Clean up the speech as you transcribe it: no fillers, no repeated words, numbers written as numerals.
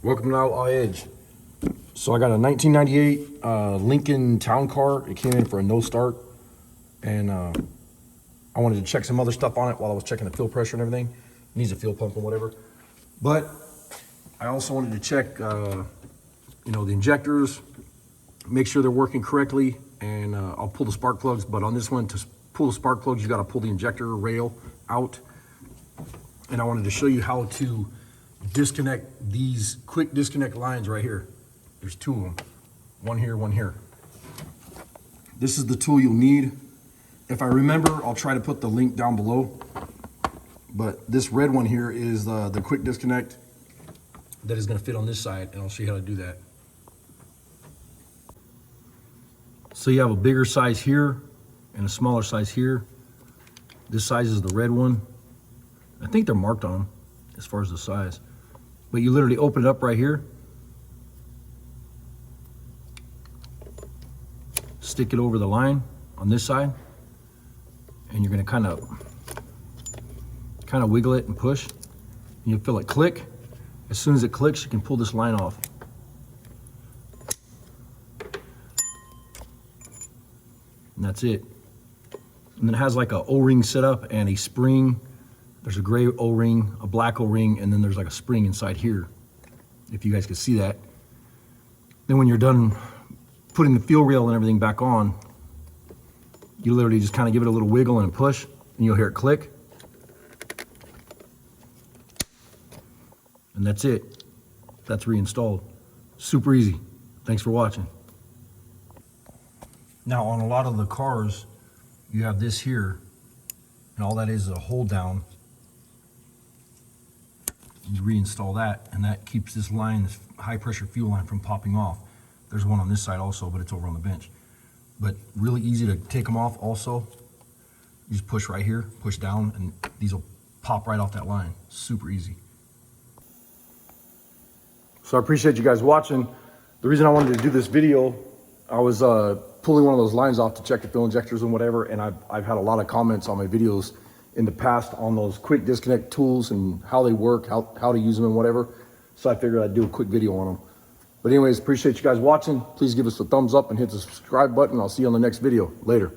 Welcome to Outlaw Edge. So I got a 1998 Lincoln Town Car. It came in for a no start, and I wanted to check some other stuff on it while I was checking the fuel pressure and everything. It needs a fuel pump and whatever. But I also wanted to check, the injectors, make sure they're working correctly, and I'll pull the spark plugs. But on this one, to pull the spark plugs, you got to pull the injector rail out. And I wanted to show you how to disconnect these quick disconnect lines right here. There's two of them, one here, one here. This is the tool you'll need. If I remember, I'll try to put the link down below. But this red one here is the quick disconnect that is going to fit on this side, and I'll show you how to do that. So you have a bigger size here and a smaller size here. This size is the red one. I think they're marked on them as far as the size. But you literally open it up right here, stick it over the line on this side, and you're going to kind of wiggle it and push, and you'll feel it click. As soon as it clicks, you can pull this line off. And that's it. And then it has like a O-ring setup and a spring. There's a gray O-ring, a black O-ring, and then there's like a spring inside here, if you guys can see that. Then when you're done putting the fuel rail and everything back on, you literally just kind of give it a little wiggle and a push, and you'll hear it click. And that's it. That's reinstalled. Super easy. Thanks for watching. Now on a lot of the cars, you have this here, and all that is a hold down. You reinstall that, and that keeps this line, this high pressure fuel line, from popping off. There's one on this side also, but it's over on the bench. But really easy to take them off also. You just push right here, push down, and these will pop right off that line. Super easy. So I appreciate you guys watching. The reason I wanted to do this video, I was pulling one of those lines off to check the fuel injectors and whatever, and I've had a lot of comments on my videos in the past on those quick disconnect tools and how they work, how to use them and whatever. So I figured I'd do a quick video on them. But anyways, appreciate you guys watching. Please give us a thumbs up and hit the subscribe button. I'll see you on the next video. Later.